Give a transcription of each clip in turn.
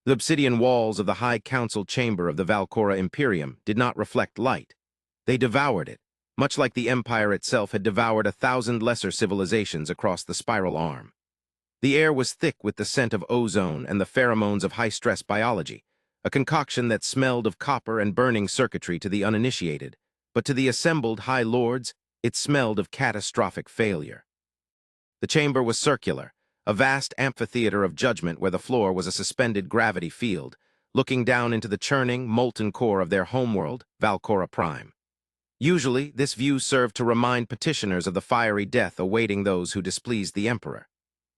The obsidian walls of the High Council chamber of the Valcora Imperium did not reflect light. They devoured it, much like the Empire itself had devoured 1,000 lesser civilizations across the spiral arm. The air was thick with the scent of ozone and the pheromones of high-stress biology, a concoction that smelled of copper and burning circuitry to the uninitiated, but to the assembled High Lords, it smelled of catastrophic failure. The chamber was circular, a vast amphitheater of judgment where the floor was a suspended gravity field, looking down into the churning, molten core of their homeworld, Valcora Prime. Usually, this view served to remind petitioners of the fiery death awaiting those who displeased the Emperor.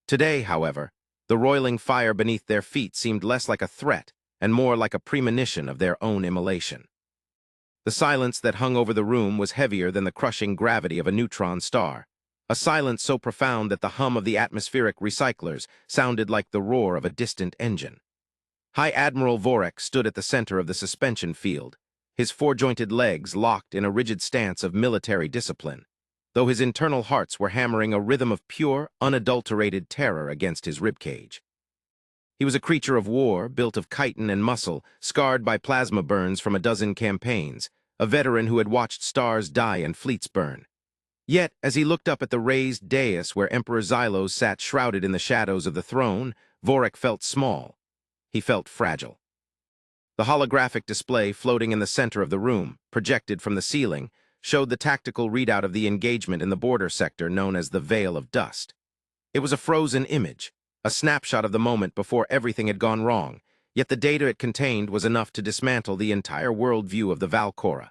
Today, however, the roiling fire beneath their feet seemed less like a threat and more like a premonition of their own immolation. The silence that hung over the room was heavier than the crushing gravity of a neutron star, a silence so profound that the hum of the atmospheric recyclers sounded like the roar of a distant engine. High Admiral Vorek stood at the center of the suspension field, his four-jointed legs locked in a rigid stance of military discipline, though his internal hearts were hammering a rhythm of pure, unadulterated terror against his ribcage. He was a creature of war, built of chitin and muscle, scarred by plasma burns from a dozen campaigns, a veteran who had watched stars die and fleets burn. Yet, as he looked up at the raised dais where Emperor Xylos sat shrouded in the shadows of the throne, Vorek felt small. He felt fragile. The holographic display floating in the center of the room, projected from the ceiling, showed the tactical readout of the engagement in the border sector known as the Veil of Dust. It was a frozen image, a snapshot of the moment before everything had gone wrong, yet the data it contained was enough to dismantle the entire worldview of the Valcora.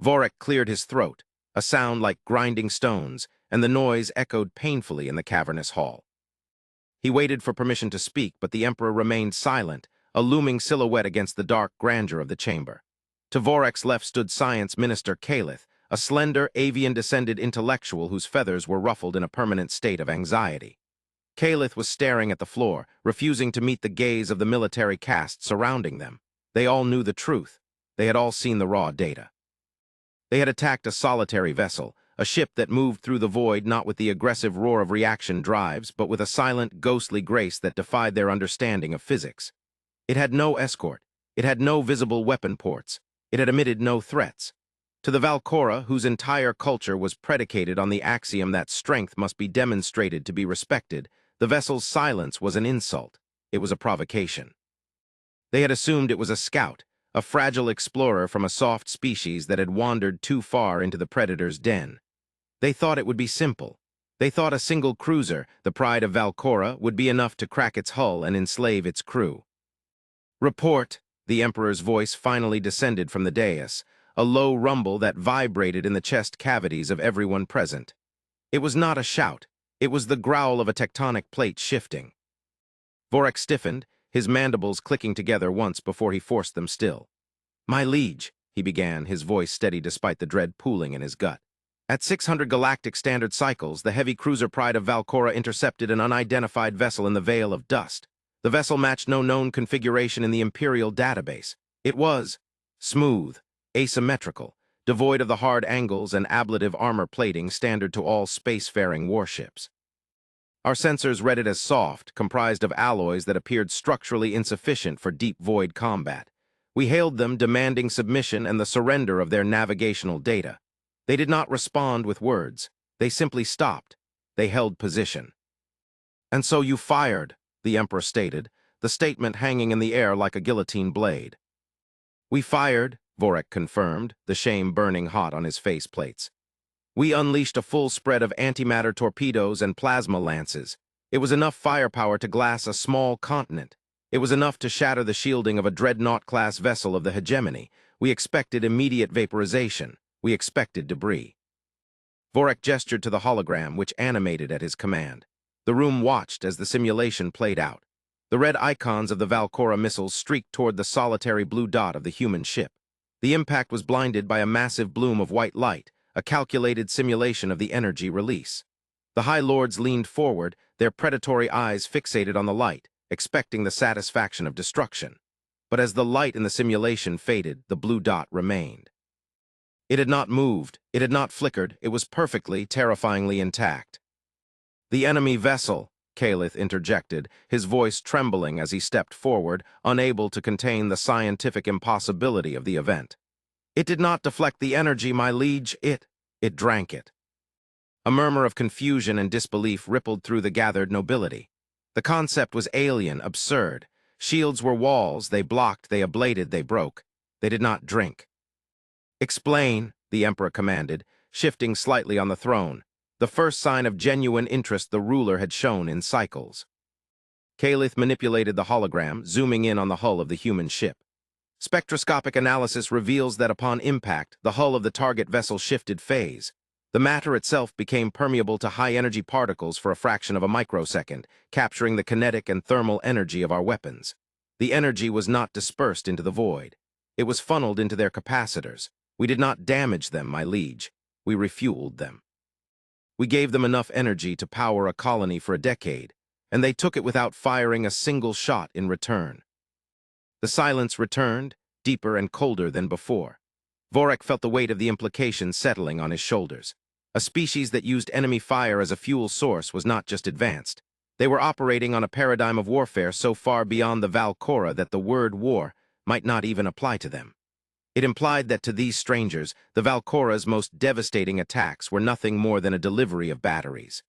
Vorek cleared his throat, a sound like grinding stones, and the noise echoed painfully in the cavernous hall. He waited for permission to speak, but the Emperor remained silent, a looming silhouette against the dark grandeur of the chamber. To Vorek's left stood Science Minister Kalith, a slender, avian-descended intellectual whose feathers were ruffled in a permanent state of anxiety. Kalith was staring at the floor, refusing to meet the gaze of the military caste surrounding them. They all knew the truth. They had all seen the raw data. They had attacked a solitary vessel, a ship that moved through the void not with the aggressive roar of reaction drives, but with a silent, ghostly grace that defied their understanding of physics. It had no escort. It had no visible weapon ports. It had emitted no threats. To the Valcora, whose entire culture was predicated on the axiom that strength must be demonstrated to be respected, the vessel's silence was an insult. It was a provocation. They had assumed it was a scout, a fragile explorer from a soft species that had wandered too far into the predator's den. They thought it would be simple. They thought a single cruiser, the pride of Valcora, would be enough to crack its hull and enslave its crew. "Report," the Emperor's voice finally descended from the dais, a low rumble that vibrated in the chest cavities of everyone present. It was not a shout. It was the growl of a tectonic plate shifting. Vorek stiffened, his mandibles clicking together once before he forced them still. "My liege," he began, his voice steady despite the dread pooling in his gut. "At 600 galactic standard cycles, the heavy cruiser Pride of Valcora intercepted an unidentified vessel in the Veil of Dust. The vessel matched no known configuration in the Imperial database. It was smooth, asymmetrical, devoid of the hard angles and ablative armor plating standard to all spacefaring warships. Our sensors read it as soft, comprised of alloys that appeared structurally insufficient for deep void combat. We hailed them demanding submission and the surrender of their navigational data. They did not respond with words. They simply stopped. They held position." "And so you fired," the Emperor stated, the statement hanging in the air like a guillotine blade. "We fired," Vorek confirmed, the shame burning hot on his faceplates. "We unleashed a full spread of antimatter torpedoes and plasma lances. It was enough firepower to glass a small continent. It was enough to shatter the shielding of a dreadnought-class vessel of the hegemony. We expected immediate vaporization. We expected debris." Vorek gestured to the hologram, which animated at his command. The room watched as the simulation played out. The red icons of the Valcora missiles streaked toward the solitary blue dot of the human ship. The impact was blinded by a massive bloom of white light, a calculated simulation of the energy release. The High Lords leaned forward, their predatory eyes fixated on the light, expecting the satisfaction of destruction. But as the light in the simulation faded, the blue dot remained. It had not moved, it had not flickered, it was perfectly, terrifyingly intact. "The enemy vessel," Calith interjected, his voice trembling as he stepped forward, unable to contain the scientific impossibility of the event. It did not deflect the energy, my liege, it drank it. A murmur of confusion and disbelief rippled through the gathered nobility. The concept was alien, absurd. Shields were walls, they blocked, they ablated, they broke. They did not drink. Explain, the Emperor commanded, shifting slightly on the throne, the first sign of genuine interest the ruler had shown in cycles. Calith manipulated the hologram, zooming in on the hull of the human ship. Spectroscopic analysis reveals that upon impact, the hull of the target vessel shifted phase. The matter itself became permeable to high-energy particles for a fraction of a microsecond, capturing the kinetic and thermal energy of our weapons. The energy was not dispersed into the void. It was funneled into their capacitors. We did not damage them, my liege. We refueled them. We gave them enough energy to power a colony for a decade, and they took it without firing a single shot in return. The silence returned, deeper and colder than before. Vorik felt the weight of the implication settling on his shoulders. A species that used enemy fire as a fuel source was not just advanced. They were operating on a paradigm of warfare so far beyond the Valkora that the word war might not even apply to them. It implied that to these strangers, the Valkora's most devastating attacks were nothing more than a delivery of batteries.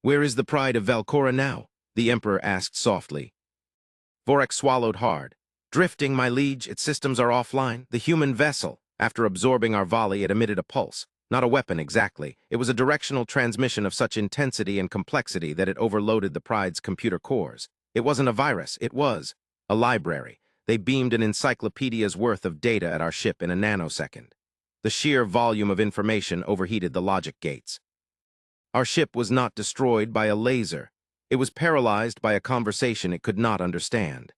"Where is the pride of Valkora now?" the Emperor asked softly. Vorik swallowed hard. "Drifting, my liege, its systems are offline. The human vessel, after absorbing our volley, it emitted a pulse. Not a weapon exactly. It was a directional transmission of such intensity and complexity that it overloaded the Pride's computer cores. It wasn't a virus, it was a library. They beamed an encyclopedia's worth of data at our ship in a nanosecond. The sheer volume of information overheated the logic gates. Our ship was not destroyed by a laser. It was paralyzed by a conversation it could not understand.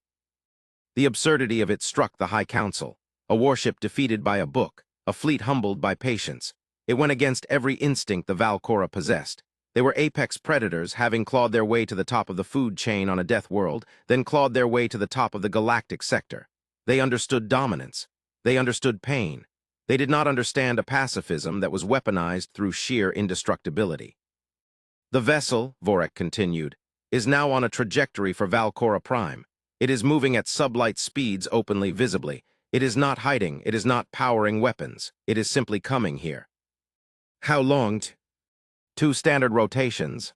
The absurdity of it struck the High Council. A warship defeated by a book, a fleet humbled by patience. It went against every instinct the Valkora possessed. They were apex predators, having clawed their way to the top of the food chain on a death world, then clawed their way to the top of the galactic sector. They understood dominance. They understood pain. They did not understand a pacifism that was weaponized through sheer indestructibility. "The vessel," Vorik continued, "is now on a trajectory for Valkora Prime. It is moving at sublight speeds openly, visibly. It is not hiding. It is not powering weapons. It is simply coming here." "How long?" "2 standard rotations."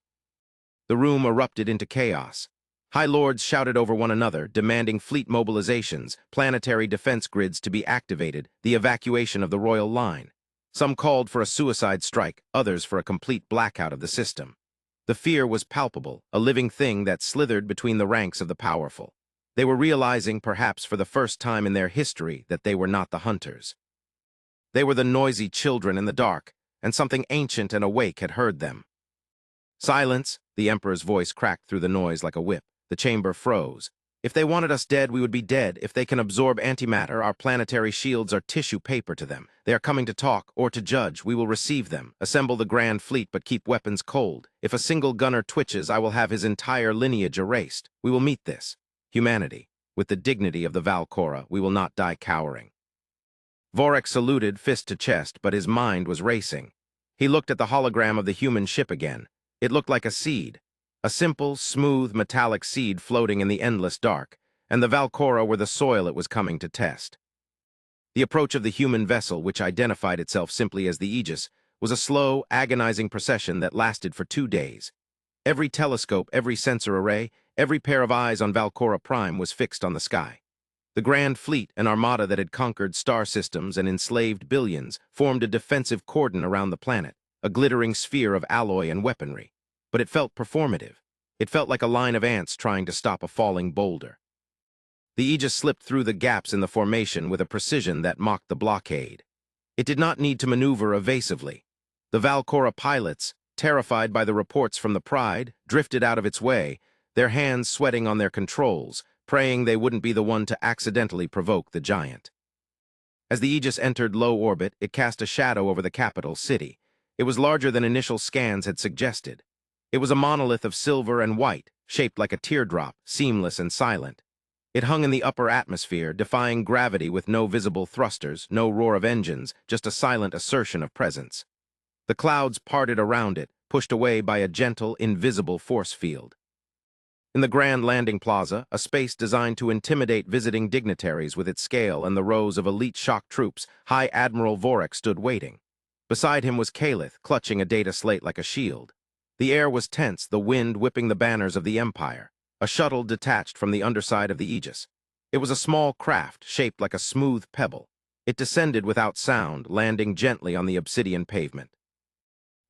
The room erupted into chaos. High Lords shouted over one another, demanding fleet mobilizations, planetary defense grids to be activated, the evacuation of the royal line. Some called for a suicide strike, others for a complete blackout of the system. The fear was palpable, a living thing that slithered between the ranks of the powerful. They were realizing, perhaps for the first time in their history, that they were not the hunters. They were the noisy children in the dark, and something ancient and awake had heard them. "Silence!" The Emperor's voice cracked through the noise like a whip. The chamber froze. "If they wanted us dead, we would be dead. If they can absorb antimatter, our planetary shields are tissue paper to them. They are coming to talk or to judge. We will receive them. Assemble the Grand Fleet, but keep weapons cold. If a single gunner twitches, I will have his entire lineage erased. We will meet this. Humanity. With the dignity of the Valkora, we will not die cowering." Vorik saluted, fist to chest, but his mind was racing. He looked at the hologram of the human ship again. It looked like a seed. A simple, smooth, metallic seed floating in the endless dark, and the Valkora were the soil it was coming to test. The approach of the human vessel, which identified itself simply as the Aegis, was a slow, agonizing procession that lasted for 2 days. Every telescope, every sensor array, every pair of eyes on Valkora Prime was fixed on the sky. The Grand Fleet, an armada that had conquered star systems and enslaved billions, formed a defensive cordon around the planet, a glittering sphere of alloy and weaponry. But it felt performative. It felt like a line of ants trying to stop a falling boulder. The Aegis slipped through the gaps in the formation with a precision that mocked the blockade. It did not need to maneuver evasively. The Valkora pilots, terrified by the reports from the Pride, drifted out of its way, their hands sweating on their controls, praying they wouldn't be the one to accidentally provoke the giant. As the Aegis entered low orbit, it cast a shadow over the capital city. It was larger than initial scans had suggested. It was a monolith of silver and white, shaped like a teardrop, seamless and silent. It hung in the upper atmosphere, defying gravity with no visible thrusters, no roar of engines, just a silent assertion of presence. The clouds parted around it, pushed away by a gentle, invisible force field. In the Grand Landing Plaza, a space designed to intimidate visiting dignitaries with its scale and the rows of elite shock troops, High Admiral Vorek stood waiting. Beside him was Kalith, clutching a data slate like a shield. The air was tense, the wind whipping the banners of the Empire. A shuttle detached from the underside of the Aegis. It was a small craft, shaped like a smooth pebble. It descended without sound, landing gently on the obsidian pavement.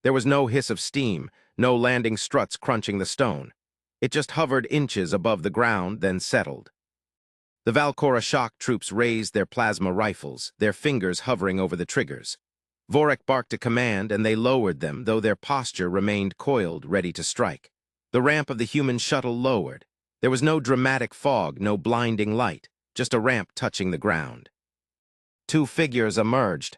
There was no hiss of steam, no landing struts crunching the stone. It just hovered inches above the ground, then settled. The Valcora shock troops raised their plasma rifles, their fingers hovering over the triggers. Vorek barked a command, and they lowered them, though their posture remained coiled, ready to strike. The ramp of the human shuttle lowered. There was no dramatic fog, no blinding light, just a ramp touching the ground. Two figures emerged.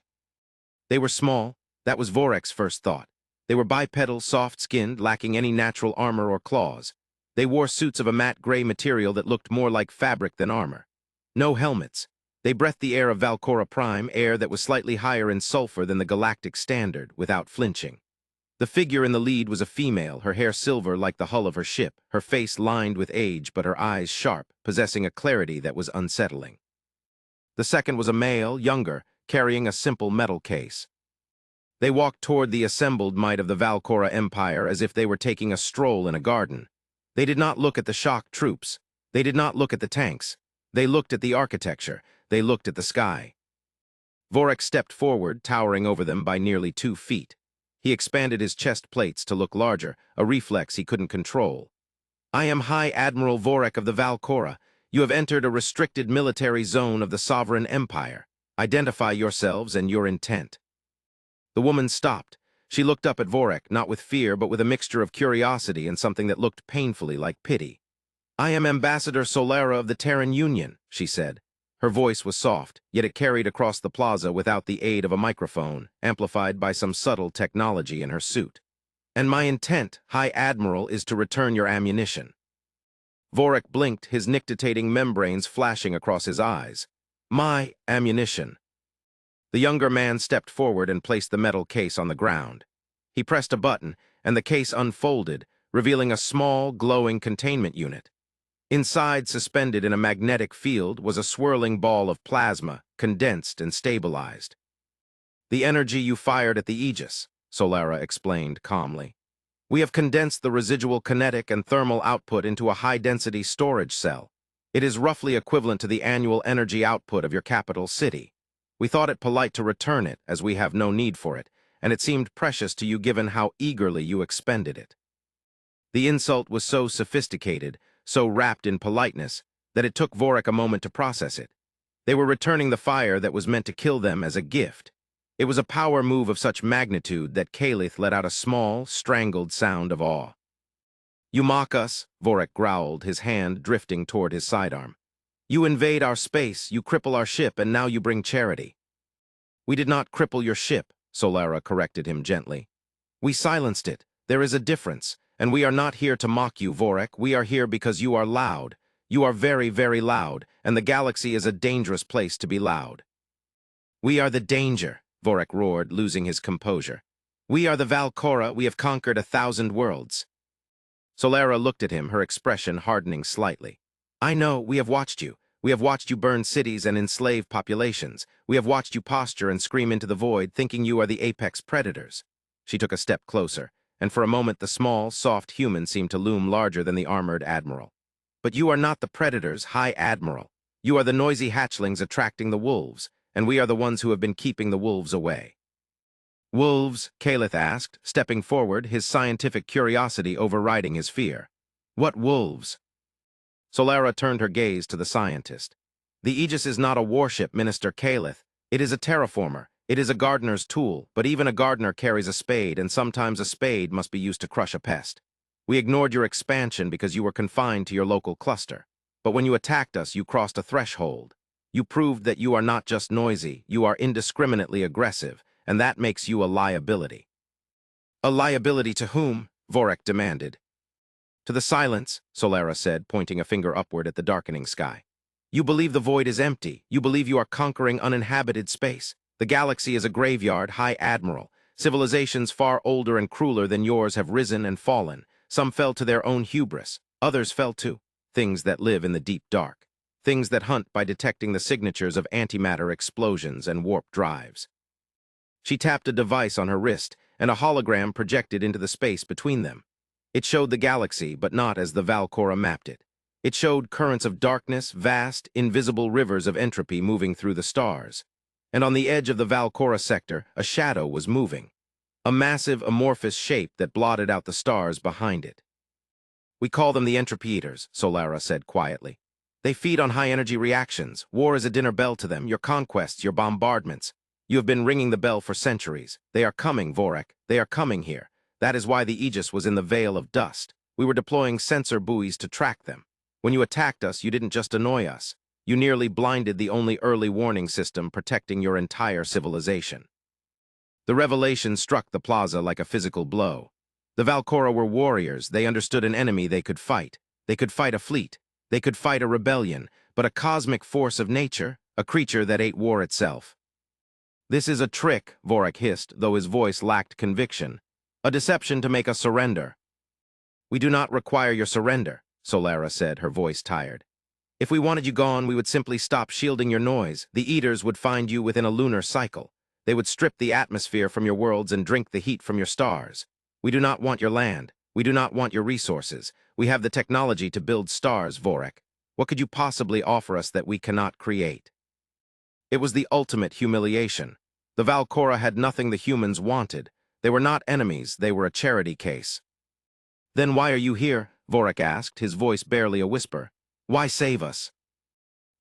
They were small. That was Vorek's first thought. They were bipedal, soft-skinned, lacking any natural armor or claws. They wore suits of a matte gray material that looked more like fabric than armor. No helmets. They breathed the air of Valcora Prime, air that was slightly higher in sulfur than the galactic standard, without flinching. The figure in the lead was a female, her hair silver like the hull of her ship, her face lined with age but her eyes sharp, possessing a clarity that was unsettling. The second was a male, younger, carrying a simple metal case. They walked toward the assembled might of the Valcora Empire as if they were taking a stroll in a garden. They did not look at the shock troops. They did not look at the tanks. They looked at the architecture. They looked at the sky. Vorek stepped forward, towering over them by nearly 2 feet. He expanded his chest plates to look larger, a reflex he couldn't control. "I am High Admiral Vorek of the Valcora. You have entered a restricted military zone of the Sovereign Empire. Identify yourselves and your intent." The woman stopped. She looked up at Vorek, not with fear, but with a mixture of curiosity and something that looked painfully like pity. "I am Ambassador Solara of the Terran Union," she said. Her voice was soft, yet it carried across the plaza without the aid of a microphone, amplified by some subtle technology in her suit. "And my intent, High Admiral, is to return your ammunition." Vorek blinked, his nictitating membranes flashing across his eyes. "My ammunition." The younger man stepped forward and placed the metal case on the ground. He pressed a button, and the case unfolded, revealing a small, glowing containment unit. Inside, suspended in a magnetic field, was a swirling ball of plasma, condensed and stabilized. "The energy you fired at the Aegis," Solara explained calmly. "We have condensed the residual kinetic and thermal output into a high-density storage cell. It is roughly equivalent to the annual energy output of your capital city. We thought it polite to return it, as we have no need for it, and it seemed precious to you given how eagerly you expended it." The insult was so sophisticated, so wrapped in politeness, that it took Vorek a moment to process it. They were returning the fire that was meant to kill them as a gift. It was a power move of such magnitude that Kalith let out a small, strangled sound of awe. "You mock us," Vorek growled, his hand drifting toward his sidearm. "You invade our space, you cripple our ship, and now you bring charity." "We did not cripple your ship," Solara corrected him gently. "We silenced it. There is a difference. And we are not here to mock you, Vorek. We are here because you are loud. You are very, very loud, and the galaxy is a dangerous place to be loud." "We are the danger," Vorek roared, losing his composure. "We are the Valcora. We have conquered 1,000 worlds." Solara looked at him, her expression hardening slightly. "I know, we have watched you. We have watched you burn cities and enslave populations. We have watched you posture and scream into the void, thinking you are the apex predators." She took a step closer, and for a moment the small, soft human seemed to loom larger than the armored admiral. "But you are not the predators, High Admiral. You are the noisy hatchlings attracting the wolves, and we are the ones who have been keeping the wolves away." "Wolves?" Kalith asked, stepping forward, his scientific curiosity overriding his fear. "What wolves?" Solara turned her gaze to the scientist. "The Aegis is not a warship, Minister Kalith. It is a terraformer. It is a gardener's tool, but even a gardener carries a spade, and sometimes a spade must be used to crush a pest. We ignored your expansion because you were confined to your local cluster. But when you attacked us, you crossed a threshold. You proved that you are not just noisy, you are indiscriminately aggressive, and that makes you a liability." "A liability to whom?" Vorek demanded. "To the silence," Solara said, pointing a finger upward at the darkening sky. "You believe the void is empty. You believe you are conquering uninhabited space. The galaxy is a graveyard, High Admiral. Civilizations far older and crueler than yours have risen and fallen. Some fell to their own hubris. Others fell too, things that live in the deep dark, things that hunt by detecting the signatures of antimatter explosions and warp drives. She tapped a device on her wrist, and a hologram projected into the space between them. It showed the galaxy, but not as the Valcora mapped it. It showed currents of darkness, vast, invisible rivers of entropy moving through the stars. And on the edge of the Valcora sector, a shadow was moving, a massive, amorphous shape that blotted out the stars behind it. "We call them the entropy eaters," Solara said quietly. "They feed on high-energy reactions. War is a dinner bell to them, your conquests, your bombardments. You have been ringing the bell for centuries. They are coming, Vorek. They are coming here. That is why the Aegis was in the veil of dust. We were deploying sensor buoys to track them. When you attacked us, you didn't just annoy us. You nearly blinded the only early warning system protecting your entire civilization." The revelation struck the plaza like a physical blow. The Valcora were warriors. They understood an enemy they could fight. They could fight a fleet. They could fight a rebellion, but a cosmic force of nature, a creature that ate war itself. "This is a trick," Vorek hissed, though his voice lacked conviction. "A deception to make us surrender." "We do not require your surrender," Solara said, her voice tired. "If we wanted you gone, we would simply stop shielding your noise. The Eaters would find you within a lunar cycle. They would strip the atmosphere from your worlds and drink the heat from your stars. We do not want your land. We do not want your resources. We have the technology to build stars, Vorek. What could you possibly offer us that we cannot create?" It was the ultimate humiliation. The Valcora had nothing the humans wanted. They were not enemies, they were a charity case. "Then why are you here?" Vorek asked, his voice barely a whisper. "Why save us?"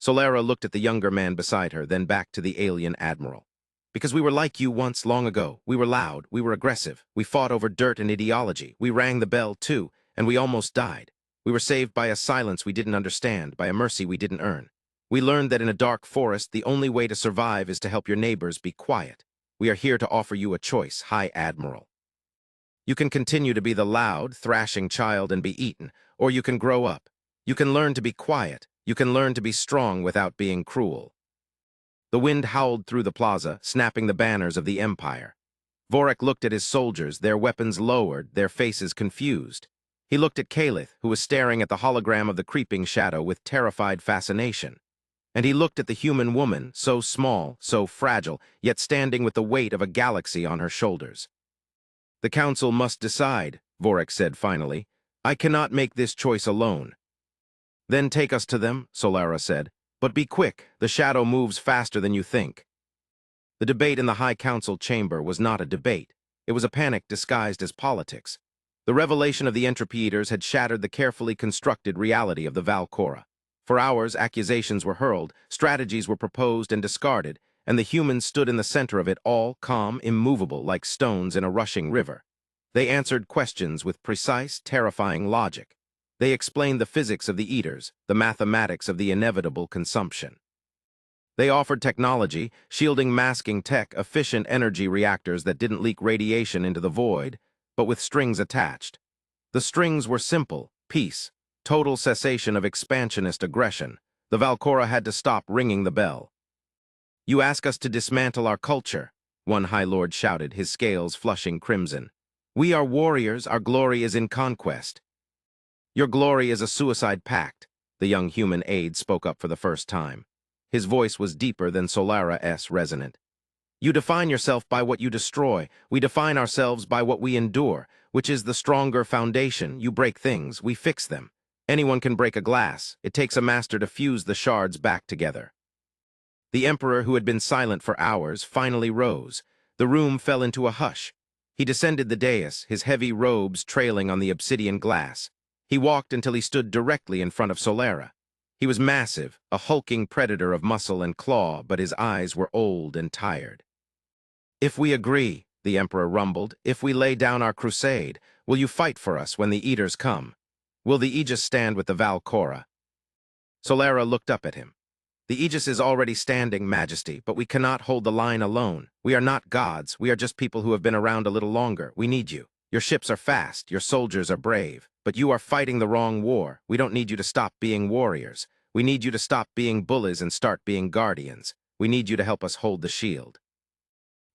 Solara looked at the younger man beside her, then back to the alien admiral. "Because we were like you once, long ago. We were loud, we were aggressive, we fought over dirt and ideology, we rang the bell too, and we almost died. We were saved by a silence we didn't understand, by a mercy we didn't earn. We learned that in a dark forest, the only way to survive is to help your neighbors be quiet. We are here to offer you a choice, High Admiral. You can continue to be the loud, thrashing child and be eaten, or you can grow up. You can learn to be quiet. You can learn to be strong without being cruel." The wind howled through the plaza, snapping the banners of the Empire. Vorek looked at his soldiers, their weapons lowered, their faces confused. He looked at Kalith, who was staring at the hologram of the creeping shadow with terrified fascination. And he looked at the human woman, so small, so fragile, yet standing with the weight of a galaxy on her shoulders. "The Council must decide," Vorek said finally. "I cannot make this choice alone." "Then take us to them," Solara said. "But be quick, the shadow moves faster than you think." The debate in the High Council chamber was not a debate. It was a panic disguised as politics. The revelation of the entropy eaters had shattered the carefully constructed reality of the Valcora. For hours, accusations were hurled, strategies were proposed and discarded, and the humans stood in the center of it all, calm, immovable, like stones in a rushing river. They answered questions with precise, terrifying logic. They explained the physics of the eaters, the mathematics of the inevitable consumption. They offered technology, shielding masking tech, efficient energy reactors that didn't leak radiation into the void, but with strings attached. The strings were simple: peace, total cessation of expansionist aggression. The Valcora had to stop ringing the bell. "You ask us to dismantle our culture," one High Lord shouted, his scales flushing crimson. "We are warriors, our glory is in conquest." "Your glory is a suicide pact," the young human aide spoke up for the first time. His voice was deeper than Solara's resonant. "You define yourself by what you destroy. We define ourselves by what we endure, which is the stronger foundation. You break things, we fix them. Anyone can break a glass. It takes a master to fuse the shards back together." The Emperor, who had been silent for hours, finally rose. The room fell into a hush. He descended the dais, his heavy robes trailing on the obsidian glass. He walked until he stood directly in front of Solara. He was massive, a hulking predator of muscle and claw, but his eyes were old and tired. "If we agree," the Emperor rumbled, "if we lay down our crusade, will you fight for us when the Eaters come? Will the Aegis stand with the Valcora?" Solara looked up at him. "The Aegis is already standing, Majesty, but we cannot hold the line alone. We are not gods. We are just people who have been around a little longer. We need you. Your ships are fast. Your soldiers are brave. But you are fighting the wrong war. We don't need you to stop being warriors. We need you to stop being bullies and start being guardians. We need you to help us hold the shield."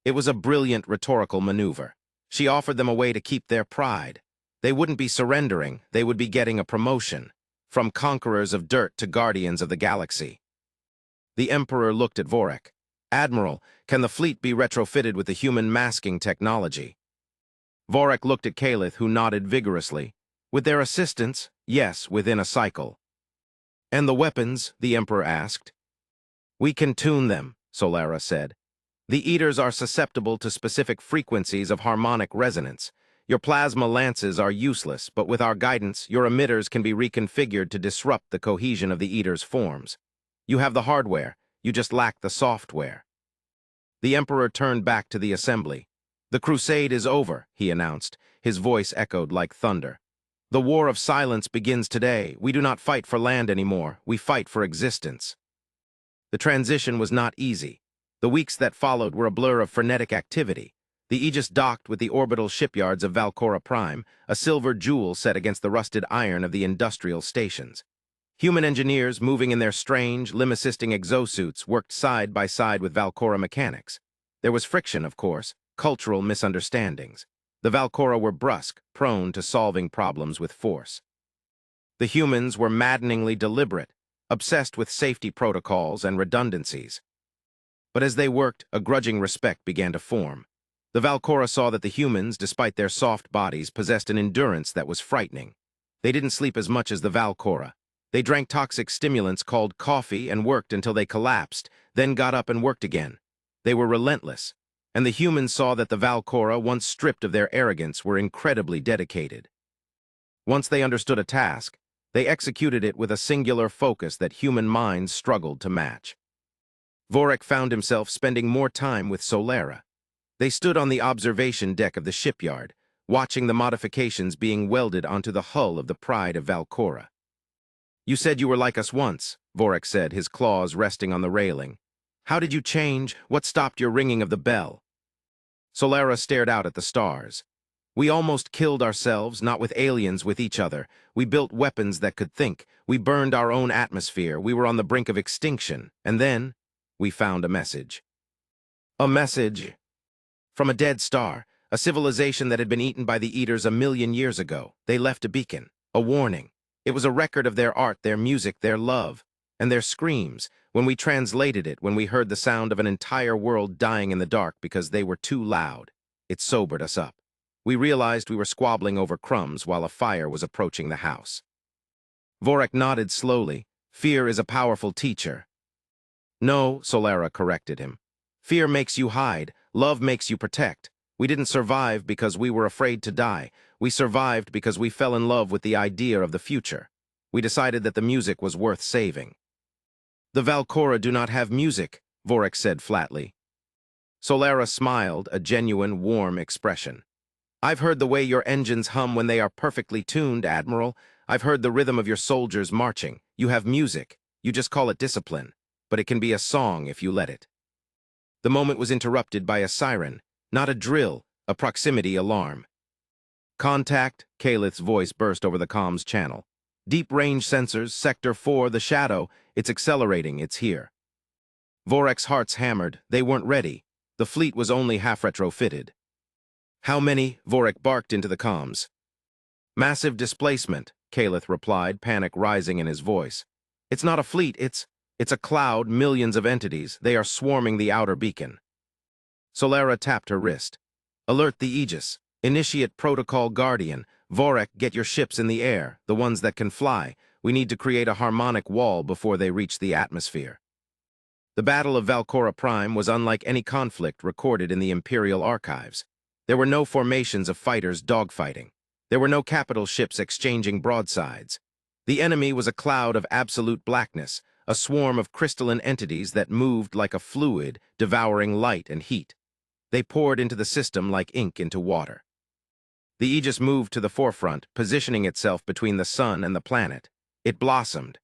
It was a brilliant rhetorical maneuver. She offered them a way to keep their pride. They wouldn't be surrendering, they would be getting a promotion. From conquerors of dirt to guardians of the galaxy. The Emperor looked at Vorik. Admiral, can the fleet be retrofitted with the human masking technology? Vorik looked at Kalith, who nodded vigorously. With their assistance, yes, within a cycle. And the weapons? The Emperor asked. We can tune them, Solara said. The Eaters are susceptible to specific frequencies of harmonic resonance. Your plasma lances are useless, but with our guidance, your emitters can be reconfigured to disrupt the cohesion of the Eaters' forms. You have the hardware, you just lack the software. The Emperor turned back to the assembly. The crusade is over, he announced. His voice echoed like thunder. The war of silence begins today. We do not fight for land anymore. We fight for existence. The transition was not easy. The weeks that followed were a blur of frenetic activity. The Aegis docked with the orbital shipyards of Valcora Prime, a silver jewel set against the rusted iron of the industrial stations. Human engineers moving in their strange, limb-assisting exosuits worked side by side with Valcora mechanics. There was friction, of course, cultural misunderstandings. The Valcora were brusque, prone to solving problems with force. The humans were maddeningly deliberate, obsessed with safety protocols and redundancies. But as they worked, a grudging respect began to form. The Valcora saw that the humans, despite their soft bodies, possessed an endurance that was frightening. They didn't sleep as much as the Valcora. They drank toxic stimulants called coffee and worked until they collapsed, then got up and worked again. They were relentless, and the humans saw that the Valcora, once stripped of their arrogance, were incredibly dedicated. Once they understood a task, they executed it with a singular focus that human minds struggled to match. Vorik found himself spending more time with Solara. They stood on the observation deck of the shipyard, watching the modifications being welded onto the hull of the Pride of Valcora. You said you were like us once, Vorik said, his claws resting on the railing. How did you change? What stopped your ringing of the bell? Solara stared out at the stars. We almost killed ourselves, not with aliens, with each other. We built weapons that could think. We burned our own atmosphere. We were on the brink of extinction. And then, we found a message. A message from a dead star, a civilization that had been eaten by the Eaters 1,000,000 years ago. They left a beacon, a warning. It was a record of their art, their music, their love, and their screams. When we translated it, when we heard the sound of an entire world dying in the dark because they were too loud, it sobered us up. We realized we were squabbling over crumbs while a fire was approaching the house. Vorik nodded slowly. Fear is a powerful teacher. No, Solara corrected him. Fear makes you hide. Love makes you protect. We didn't survive because we were afraid to die. We survived because we fell in love with the idea of the future. We decided that the music was worth saving. The Valcora do not have music, Vorik said flatly. Solara smiled, a genuine, warm expression. I've heard the way your engines hum when they are perfectly tuned, Admiral. I've heard the rhythm of your soldiers marching. You have music. You just call it discipline. But it can be a song if you let it. The moment was interrupted by a siren, not a drill, a proximity alarm. Contact, Kalith's voice burst over the comms channel. Deep range sensors, Sector 4, the shadow. It's accelerating, it's here. Vorik's hearts hammered. They weren't ready. The fleet was only half retrofitted. How many? Vorik barked into the comms. Massive displacement, Kalith replied, panic rising in his voice. It's not a fleet, it's a cloud, millions of entities. They are swarming the outer beacon. Solara tapped her wrist. Alert the Aegis. Initiate Protocol Guardian. Vorik, get your ships in the air, the ones that can fly. We need to create a harmonic wall before they reach the atmosphere. The Battle of Valcora Prime was unlike any conflict recorded in the Imperial archives. There were no formations of fighters dogfighting. There were no capital ships exchanging broadsides. The enemy was a cloud of absolute blackness, a swarm of crystalline entities that moved like a fluid, devouring light and heat. They poured into the system like ink into water. The Aegis moved to the forefront, positioning itself between the sun and the planet. It blossomed.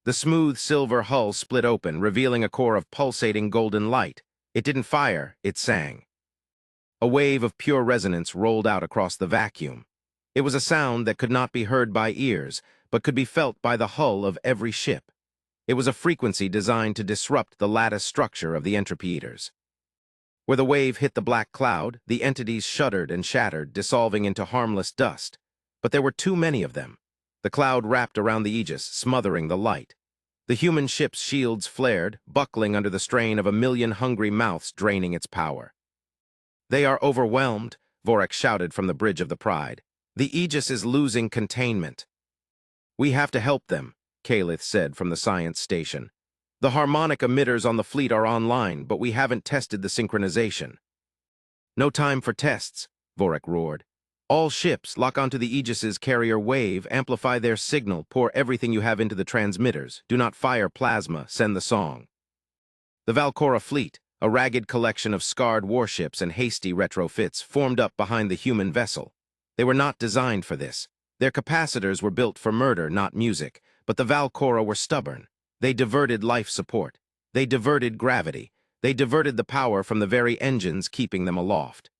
The smooth silver hull split open, revealing a core of pulsating golden light. It didn't fire, it sang. A wave of pure resonance rolled out across the vacuum. It was a sound that could not be heard by ears, but could be felt by the hull of every ship. It was a frequency designed to disrupt the lattice structure of the entropy eaters. Where the wave hit the black cloud, the entities shuddered and shattered, dissolving into harmless dust. but there were too many of them. The cloud wrapped around the Aegis, smothering the light. The human ship's shields flared, buckling under the strain of a million hungry mouths draining its power. "They are overwhelmed," Vorik shouted from the bridge of the Pride. "The Aegis is losing containment." "We have to help them," Kalith said from the science station. "The harmonic emitters on the fleet are online, but we haven't tested the synchronization." "No time for tests," Vorik roared. "All ships lock onto the Aegis's carrier wave, amplify their signal, pour everything you have into the transmitters. Do not fire plasma, send the song." The Valcora fleet, a ragged collection of scarred warships and hasty retrofits, formed up behind the human vessel. They were not designed for this. Their capacitors were built for murder, not music, but the Valcora were stubborn. They diverted life support. They diverted gravity. They diverted the power from the very engines keeping them aloft.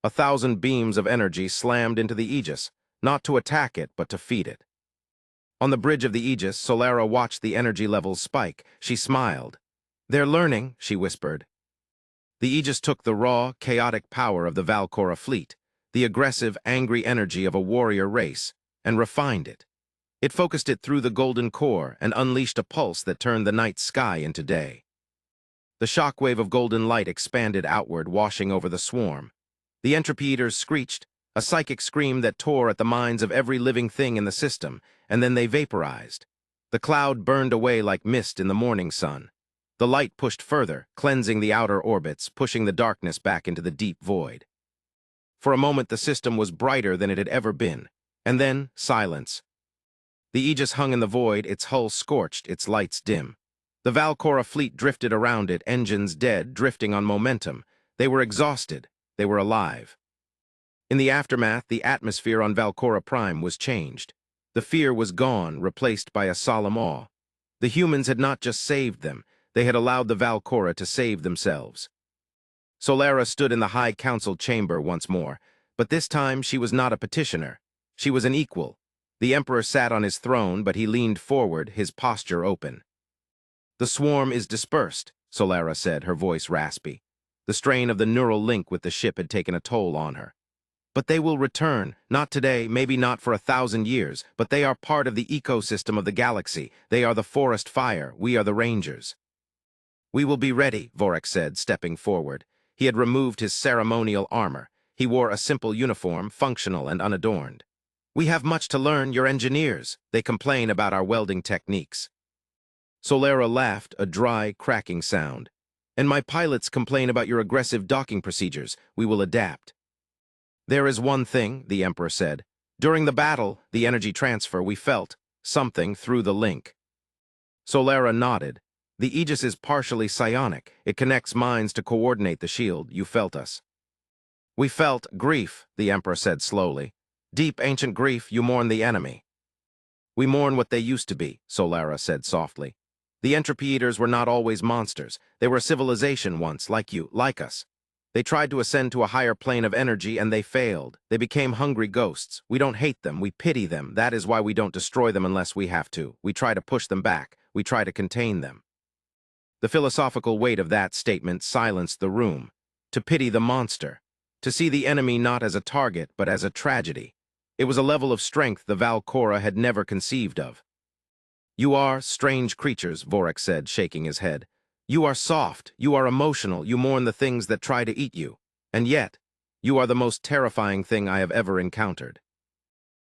1,000 beams of energy slammed into the Aegis, not to attack it, but to feed it. On the bridge of the Aegis, Solara watched the energy levels spike. She smiled. "They're learning," she whispered. The Aegis took the raw, chaotic power of the Valcora fleet, the aggressive, angry energy of a warrior race, and refined it. It focused it through the golden core and unleashed a pulse that turned the night sky into day. The shockwave of golden light expanded outward, washing over the swarm. The entropy eaters screeched, a psychic scream that tore at the minds of every living thing in the system, and then they vaporized. The cloud burned away like mist in the morning sun. The light pushed further, cleansing the outer orbits, pushing the darkness back into the deep void. For a moment the system was brighter than it had ever been, and then silence. The Aegis hung in the void, its hull scorched, its lights dim. The Valcora fleet drifted around it, engines dead, drifting on momentum. They were exhausted. They were alive. In the aftermath, the atmosphere on Valcora Prime was changed. The fear was gone, replaced by a solemn awe. The humans had not just saved them, they had allowed the Valcora to save themselves. Solara stood in the High Council chamber once more, but this time she was not a petitioner. She was an equal. The Emperor sat on his throne, but he leaned forward, his posture open. "The swarm is dispersed," Solara said, her voice raspy. The strain of the neural link with the ship had taken a toll on her. "But they will return, not today, maybe not for 1,000 years, but they are part of the ecosystem of the galaxy. They are the forest fire, we are the rangers." "We will be ready," Vorik said, stepping forward. He had removed his ceremonial armor. He wore a simple uniform, functional and unadorned. "We have much to learn, your engineers. They complain about our welding techniques." Solara laughed, a dry, cracking sound. "And my pilots complain about your aggressive docking procedures. We will adapt." "There is one thing," the Emperor said. "During the battle, the energy transfer, we felt something through the link." Solara nodded. "The Aegis is partially psionic. It connects minds to coordinate the shield. You felt us." "We felt grief," the Emperor said slowly. "Deep ancient grief, you mourn the enemy." "We mourn what they used to be," Solara said softly. "The entropy eaters were not always monsters. They were a civilization once, like you, like us. They tried to ascend to a higher plane of energy and they failed. They became hungry ghosts. We don't hate them, we pity them. That is why we don't destroy them unless we have to. We try to push them back. We try to contain them." The philosophical weight of that statement silenced the room. To pity the monster. To see the enemy not as a target, but as a tragedy. It was a level of strength the Valcora had never conceived of. "You are strange creatures," Vorik said, shaking his head. "You are soft, you are emotional, you mourn the things that try to eat you. And yet, you are the most terrifying thing I have ever encountered."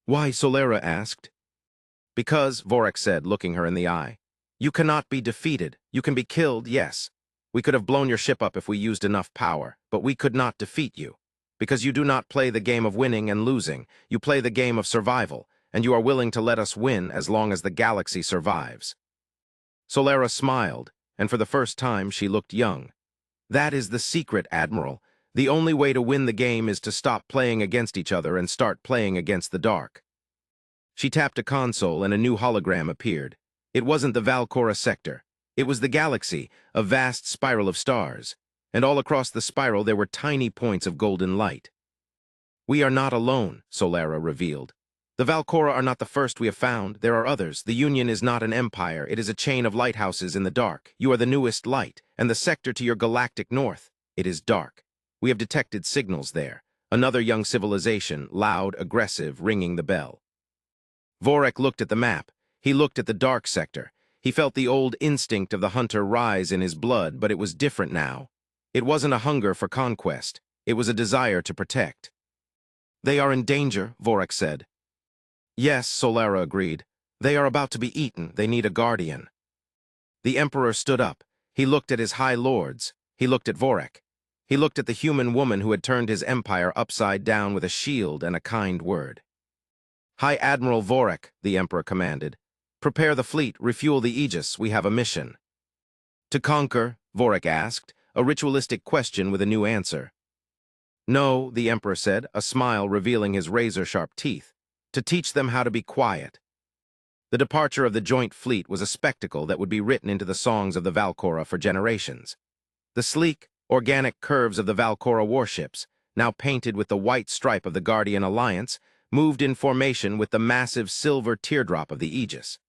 "Why?" Solara asked. "Because," Vorik said, looking her in the eye, "you cannot be defeated. You can be killed, yes. We could have blown your ship up if we used enough power, but we could not defeat you. Because you do not play the game of winning and losing. You play the game of survival, and you are willing to let us win as long as the galaxy survives." Solara smiled, and for the first time she looked young. "That is the secret, Admiral. The only way to win the game is to stop playing against each other and start playing against the dark." She tapped a console and a new hologram appeared. It wasn't the Valcora sector. It was the galaxy, a vast spiral of stars. And all across the spiral there were tiny points of golden light. "We are not alone," Solara revealed. "The Valcora are not the first we have found. There are others. The Union is not an empire. It is a chain of lighthouses in the dark. You are the newest light, and the sector to your galactic north. It is dark. We have detected signals there. Another young civilization, loud, aggressive, ringing the bell. Vorik looked at the map. He looked at the dark sector. He felt the old instinct of the hunter rise in his blood, but it was different now. It wasn't a hunger for conquest. It was a desire to protect. "They are in danger," Vorik said. "Yes," Solara agreed. "They are about to be eaten. They need a guardian." The Emperor stood up. He looked at his high lords. He looked at Vorik. He looked at the human woman who had turned his empire upside down with a shield and a kind word. "High Admiral Vorik," the Emperor commanded. "Prepare the fleet, refuel the Aegis. We have a mission." "To conquer?" Vorik asked, a ritualistic question with a new answer. "No," the Emperor said, a smile revealing his razor-sharp teeth. "To teach them how to be quiet." The departure of the joint fleet was a spectacle that would be written into the songs of the Valkora for generations. The sleek, organic curves of the Valkora warships, now painted with the white stripe of the Guardian Alliance, moved in formation with the massive silver teardrop of the Aegis.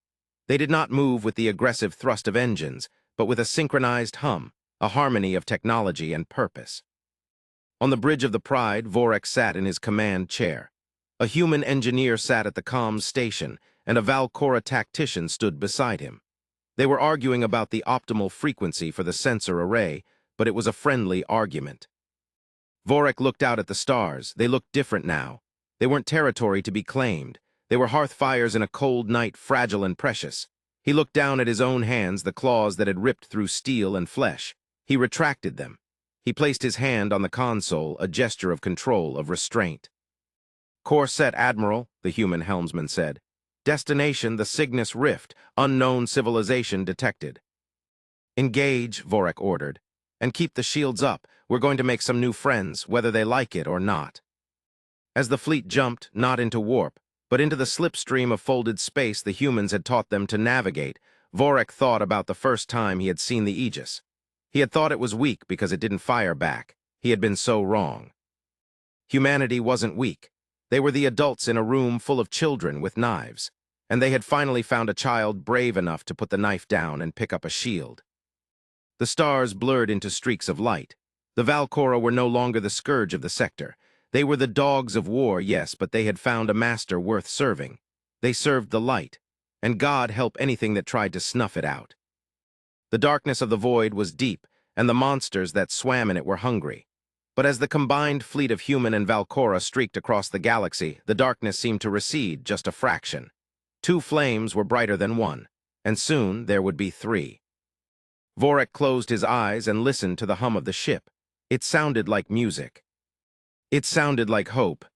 They did not move with the aggressive thrust of engines, but with a synchronized hum, a harmony of technology and purpose. On the bridge of the Pride, Vorik sat in his command chair. A human engineer sat at the comms station, and a Valkora tactician stood beside him. They were arguing about the optimal frequency for the sensor array, but it was a friendly argument. Vorik looked out at the stars. They looked different now. They weren't territory to be claimed. They were hearth fires in a cold night, fragile and precious. He looked down at his own hands, the claws that had ripped through steel and flesh. He retracted them. He placed his hand on the console, a gesture of control, of restraint. "Course set, Admiral," the human helmsman said. "Destination, the Cygnus Rift, unknown civilization detected." "Engage," Vorik ordered. "And keep the shields up. We're going to make some new friends, whether they like it or not." As the fleet jumped, not into warp, but into the slipstream of folded space the humans had taught them to navigate, Vorik thought about the first time he had seen the Aegis. He had thought it was weak because it didn't fire back. He had been so wrong. Humanity wasn't weak. They were the adults in a room full of children with knives, and they had finally found a child brave enough to put the knife down and pick up a shield. The stars blurred into streaks of light. The Valkora were no longer the scourge of the sector. They were the dogs of war, yes, but they had found a master worth serving. They served the light, and God help anything that tried to snuff it out. The darkness of the void was deep, and the monsters that swam in it were hungry. But as the combined fleet of human and Valkora streaked across the galaxy, the darkness seemed to recede just a fraction. 2 flames were brighter than 1, and soon there would be 3. Vorik closed his eyes and listened to the hum of the ship. It sounded like music. It sounded like hope,